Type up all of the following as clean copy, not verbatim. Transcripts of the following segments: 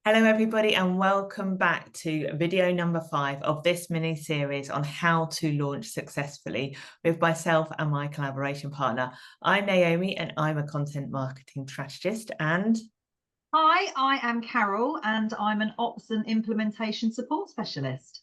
Hello everybody and welcome back to video number 5 of this mini series on how to launch successfully with myself and my collaboration partner. I'm Naomi and I'm a content marketing strategist. And Hi, I am Carol and I'm an ops and implementation support specialist.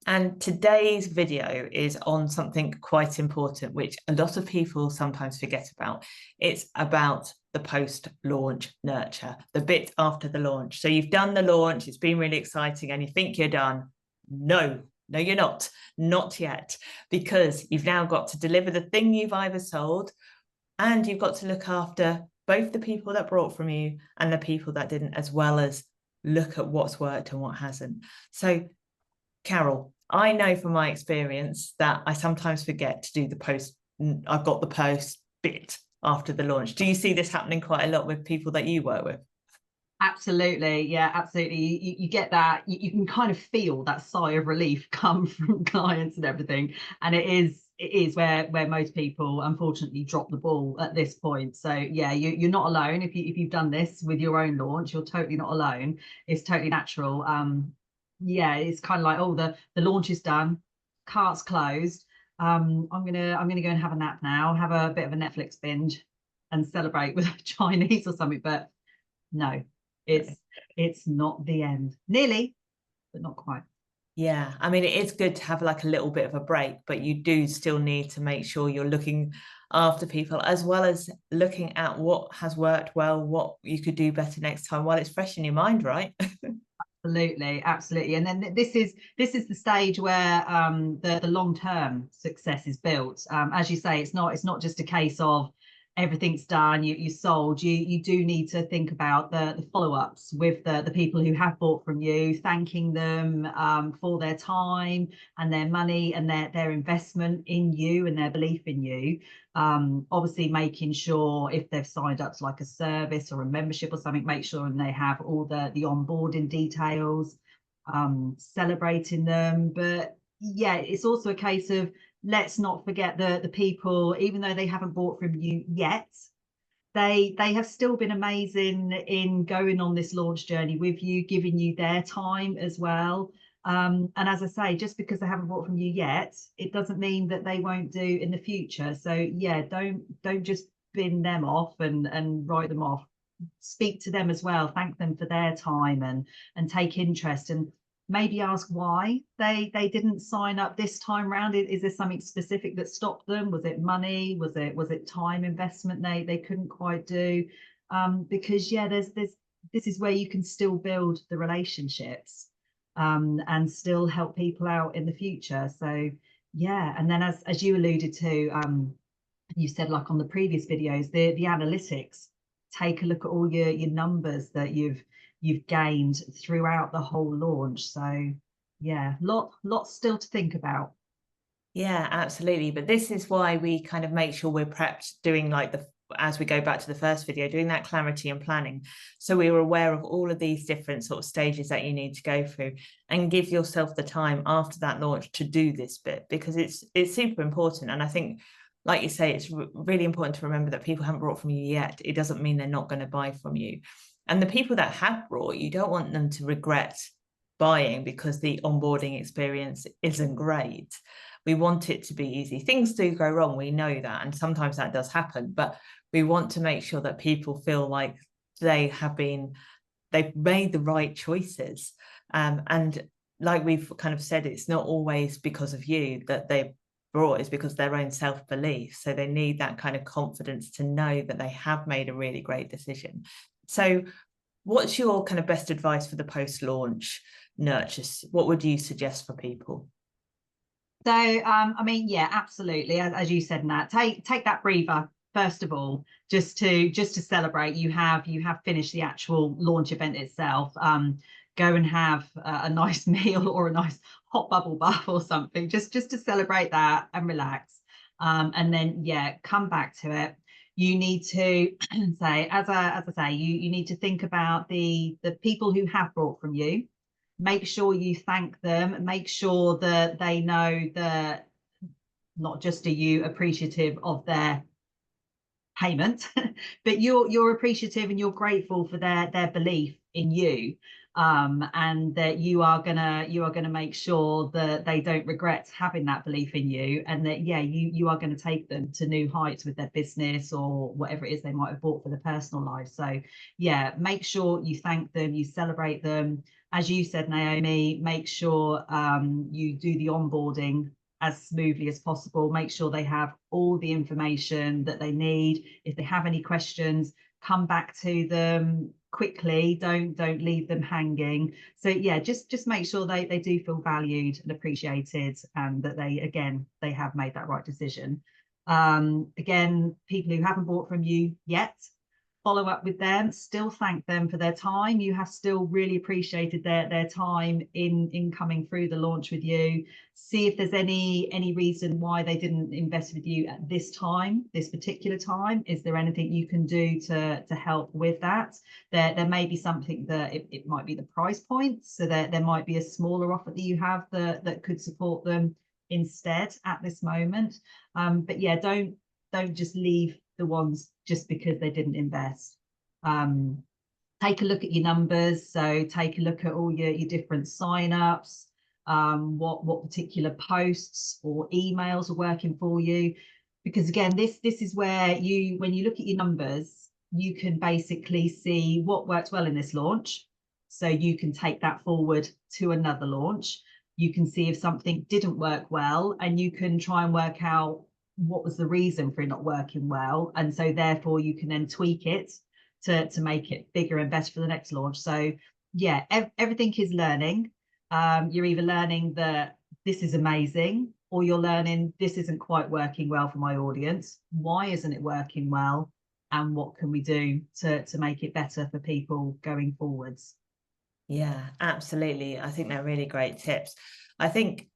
And today's video is on something quite important, which a lot of people sometimes forget about. It's about the post-launch nurture, the bit after the launch. So you've done the launch, it's been really exciting, and you think you're done. No, you're not. Not yet, because you've now got to deliver the thing you've either sold, and you've got to look after both the people that bought from you and the people that didn't, as well as look at what's worked and what hasn't. So Carol, I know from my experience that I sometimes forget to do the post. I've got the post bit after the launch. Do you see this happening quite a lot with people that you work with? Absolutely. Yeah, absolutely. You get that. You can kind of feel that sigh of relief come from clients and everything. And it is where most people unfortunately drop the ball at this point. So yeah, you're not alone. If you've done this with your own launch, you're totally not alone. It's totally natural. Yeah, it's kind of like, oh, the launch is done, cart's closed. I'm gonna go and have a nap now, have a bit of a Netflix binge and celebrate with Chinese or something. But no, it's not the end. Nearly, but not quite. Yeah, I mean, it is good to have like a little bit of a break, but you do still need to make sure you're looking after people, as well as looking at what has worked well, what you could do better next time while it's fresh in your mind, right? Absolutely, absolutely. And then this is the stage where the long-term success is built. As you say, it's not just a case of everything's done, you sold. You do need to think about the follow-ups with the people who have bought from you, thanking them for their time and their money and their investment in you and their belief in you. Obviously making sure if they've signed up to like a service or a membership or something, make sure and they have all the onboarding details, celebrating them. But yeah, it's also a case of let's not forget the people, even though they haven't bought from you yet, they have still been amazing in going on this launch journey with you, giving you their time as well. And as I say, just because they haven't bought from you yet, it doesn't mean that they won't do in the future. So yeah, don't just bin them off and write them off. Speak to them as well, thank them for their time and take interest and maybe ask why they didn't sign up this time round. Is there something specific that stopped them? Was it money? Was it time investment they couldn't quite do? Because yeah, there's this is where you can still build the relationships and still help people out in the future. So yeah, and then as you alluded to, you said like on the previous videos, the analytics. Take a look at all your numbers that you've gained throughout the whole launch. So yeah, lots still to think about. Yeah, absolutely. But this is why we kind of make sure we're prepped doing like as we go back to the first video, doing that clarity and planning. So we were aware of all of these different sort of stages that you need to go through and give yourself the time after that launch to do this bit, because it's super important. And I think, like you say, it's really important to remember that people haven't bought from you yet. It doesn't mean they're not going to buy from you. And the people that have bought, you don't want them to regret buying because the onboarding experience isn't great. We want it to be easy. Things do go wrong, we know that, and sometimes that does happen, but we want to make sure that people feel like they've made the right choices. And like we've kind of said, it's not always because of you that they brought, it's because their own self-belief. So they need that kind of confidence to know that they have made a really great decision. So what's your kind of best advice for the post-launch nurtures? What would you suggest for people? So I mean, yeah, absolutely. As you said, Nat, take that breather first of all, just to celebrate. You have finished the actual launch event itself. Go and have a nice meal or a nice hot bubble bath or something, just to celebrate that and relax. And then yeah, come back to it. You need to say, as I say, you need to think about the people who have bought from you. Make sure you thank them, make sure that they know that not just are you appreciative of their payment, but you're appreciative and you're grateful for their belief in you, and that you are gonna make sure that they don't regret having that belief in you, and that you are going to take them to new heights with their business or whatever it is they might have bought for their personal life. So yeah, make sure you thank them, you celebrate them. As you said, Naomi, make sure you do the onboarding as smoothly as possible. Make sure they have all the information that they need. If they have any questions, come back to them quickly. Don't leave them hanging. So yeah, just make sure they do feel valued and appreciated, and that they have made that right decision. Again, people who haven't bought from you yet, follow up with them, still thank them for their time. You have still really appreciated their time in coming through the launch with you. See if there's any reason why they didn't invest with you at this time, this particular time. Is there anything you can do to help with that? There may be something that it might be the price point, so there might be a smaller offer that you have that could support them instead at this moment. But yeah, don't just leave the ones just because they didn't invest. Take a look at your numbers. So take a look at all your different signups, what particular posts or emails are working for you. Because again, this is where when you look at your numbers, you can basically see what worked well in this launch. So you can take that forward to another launch. You can see if something didn't work well, and you can try and work out what was the reason for it not working well, and so therefore you can then tweak it to make it bigger and better for the next launch. So yeah, everything is learning. You're either learning that this is amazing, or you're learning this isn't quite working well for my audience. Why isn't it working well, and what can we do to make it better for people going forwards? Yeah, absolutely. I think they're really great tips. I think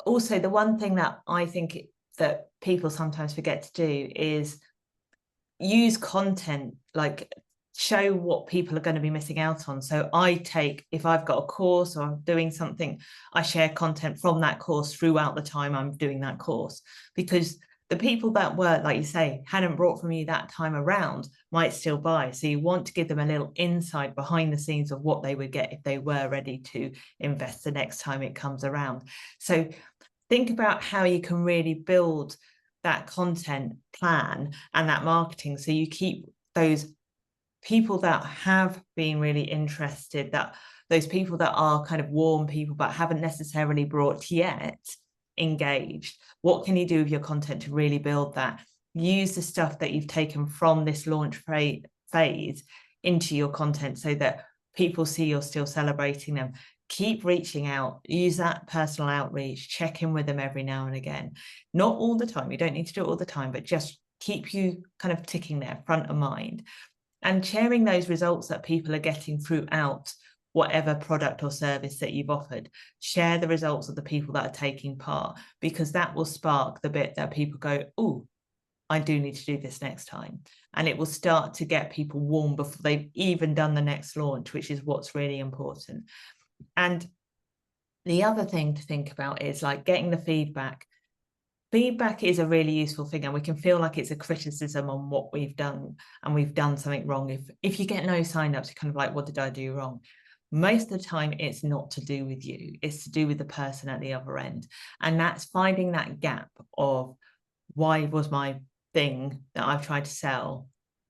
also the one thing that I think that people sometimes forget to do is use content, like show what people are going to be missing out on. So if I've got a course or I'm doing something, I share content from that course throughout the time I'm doing that course, because the people that were, like you say, hadn't bought from you that time around might still buy. So you want to give them a little insight behind the scenes of what they would get if they were ready to invest the next time it comes around. So think about how you can really build that content plan and that marketing, so you keep those people that have been really interested, that those people that are kind of warm people but haven't necessarily brought yet, engaged. What can you do with your content to really build that? Use the stuff that you've taken from this launch phase into your content, so that people see you're still celebrating them. Keep reaching out, use that personal outreach, check in with them every now and again. Not all the time, you don't need to do it all the time, but just keep you kind of ticking there, front of mind, and sharing those results that people are getting throughout whatever product or service that you've offered. Share the results of the people that are taking part, because that will spark the bit that people go, oh, I do need to do this next time. And it will start to get people warm before they've even done the next launch, which is what's really important. And the other thing to think about is like getting the feedback. Feedback is a really useful thing, and we can feel like it's a criticism on what we've done and we've done something wrong. If you get no signups, you're kind of like, what did I do wrong? Most of the time, it's not to do with you. It's to do with the person at the other end. And that's finding that gap of, why was my thing that I've tried to sell,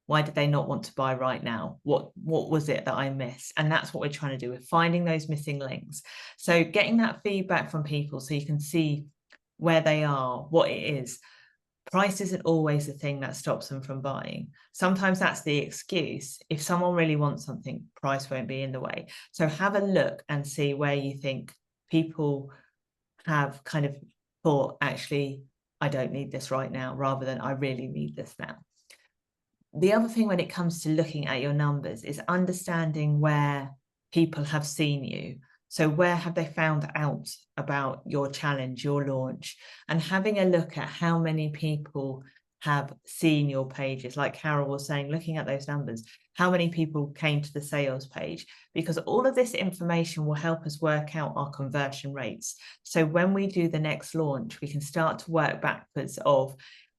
why did they not want to buy right now? What was it that I missed? And that's what we're trying to do. We're finding those missing links. So getting that feedback from people so you can see where they are, what it is. Price isn't always the thing that stops them from buying. Sometimes that's the excuse. If someone really wants something, price won't be in the way. So have a look and see where you think people have kind of thought, actually, I don't need this right now, rather than I really need this now. The other thing when it comes to looking at your numbers is understanding where people have seen you. So where have they found out about your challenge, your launch, and having a look at how many people have seen your pages. Like Carol was saying, looking at those numbers, how many people came to the sales page, because all of this information will help us work out our conversion rates. So when we do the next launch, we can start to work backwards of,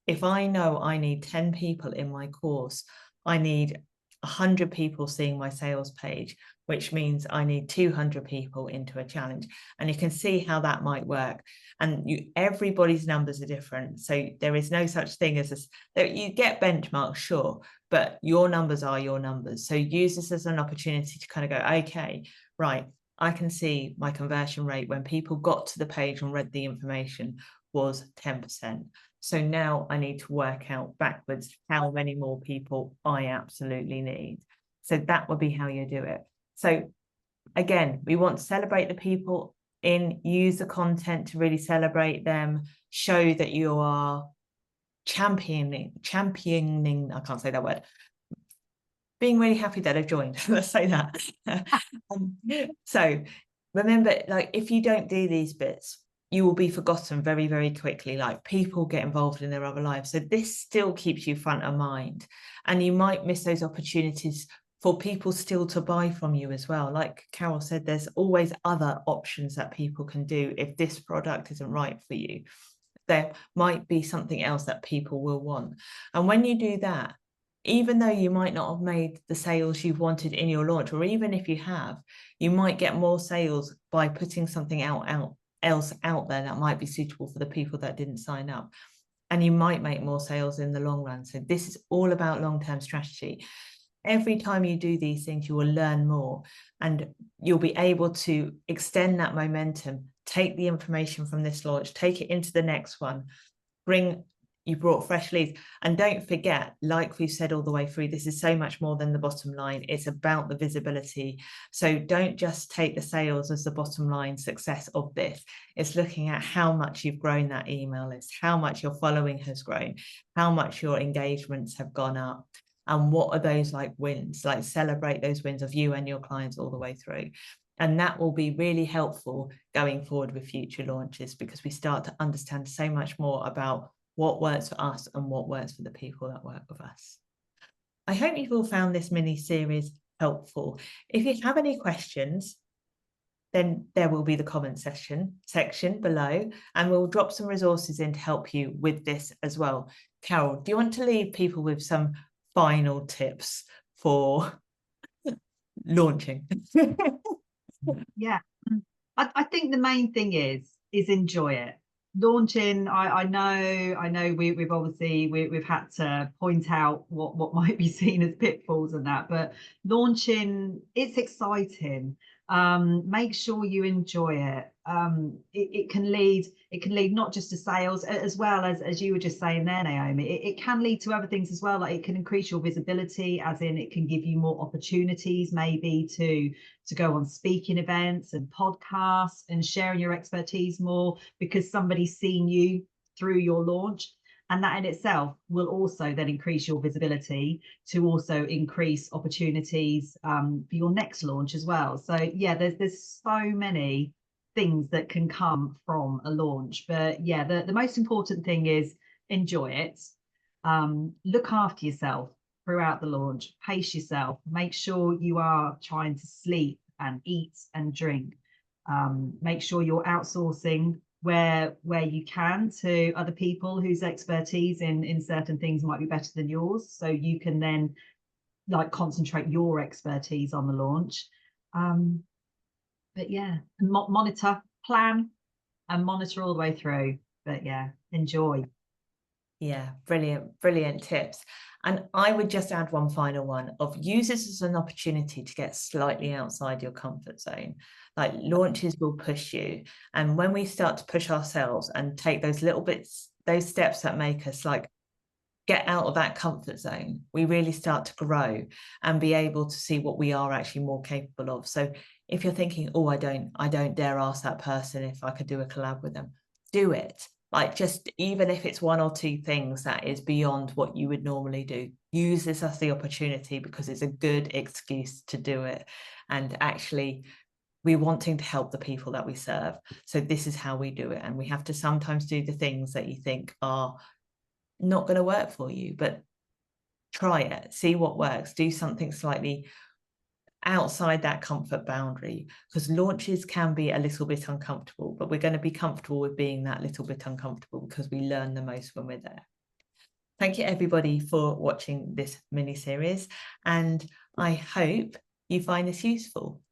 if I know I need 10 people in my course, I need 100 people seeing my sales page, which means I need 200 people into a challenge. And you can see how that might work. And everybody's numbers are different. So there is no such thing as this. You get benchmarks, sure, but your numbers are your numbers. So use this as an opportunity to kind of go, okay, right, I can see my conversion rate when people got to the page and read the information was 10%. So now I need to work out backwards how many more people I absolutely need. So that would be how you do it. So again, we want to celebrate the people use the content to really celebrate them, show that you are championing, I can't say that word, being really happy that they've joined. Let's say that. So remember, like, if you don't do these bits, you will be forgotten very, very quickly. Like, people get involved in their other lives. So this still keeps you front of mind. And you might miss those opportunities for people still to buy from you as well. Like Carol said, there's always other options that people can do if this product isn't right for you. There might be something else that people will want. And when you do that, even though you might not have made the sales you've wanted in your launch, or even if you have, you might get more sales by putting something else out there that might be suitable for the people that didn't sign up. And you might make more sales in the long run. So this is all about long-term strategy. Every time you do these things, you will learn more, and you'll be able to extend that momentum, take the information from this launch, take it into the next one, you brought fresh leads. And don't forget, like we've said all the way through, this is so much more than the bottom line. It's about the visibility. So don't just take the sales as the bottom line success of this. It's looking at how much you've grown that email list, how much your following has grown, how much your engagements have gone up, and what are those like wins. Like, celebrate those wins of you and your clients all the way through. And that will be really helpful going forward with future launches, because we start to understand so much more about what works for us and what works for the people that work with us. I hope you've all found this mini series helpful. If you have any questions, then there will be the comment section below, and we'll drop some resources in to help you with this as well. Carol, do you want to leave people with some final tips for launching? Yeah, I think the main thing is enjoy it. Launching, I know we've obviously we've had to point out what might be seen as pitfalls and that, but launching, it's exciting. Make sure you enjoy it. It can lead not just to sales, as well as you were just saying there, Naomi. It can lead to other things as well. Like, it can increase your visibility, as in it can give you more opportunities, maybe to go on speaking events and podcasts and sharing your expertise more, because somebody's seen you through your launch. And that in itself will also then increase your visibility to also increase opportunities for your next launch as well. So yeah, there's so many things that can come from a launch. But yeah, the most important thing is enjoy it. Look after yourself throughout the launch, pace yourself, make sure you are trying to sleep and eat and drink. Make sure you're outsourcing where you can to other people whose expertise in certain things might be better than yours, so you can then like concentrate your expertise on the launch. But yeah, monitor, plan and monitor all the way through. But yeah, enjoy. Yeah, brilliant tips. And I would just add one final one of: use this as an opportunity to get slightly outside your comfort zone. Like, launches will push you. And when we start to push ourselves and take those little bits, those steps that make us like get out of that comfort zone, we really start to grow and be able to see what we are actually more capable of. So if you're thinking, oh, I don't dare ask that person if I could do a collab with them, do it. Like, just even if it's one or two things that is beyond what you would normally do, use this as the opportunity, because it's a good excuse to do it. And actually, we're wanting to help the people that we serve. So this is how we do it. And we have to sometimes do the things that you think are not going to work for you, but try it, see what works, do something slightly outside that comfort boundary, because launches can be a little bit uncomfortable, but we're going to be comfortable with being that little bit uncomfortable, because we learn the most when we're there. Thank you everybody for watching this mini series, and I hope you find this useful.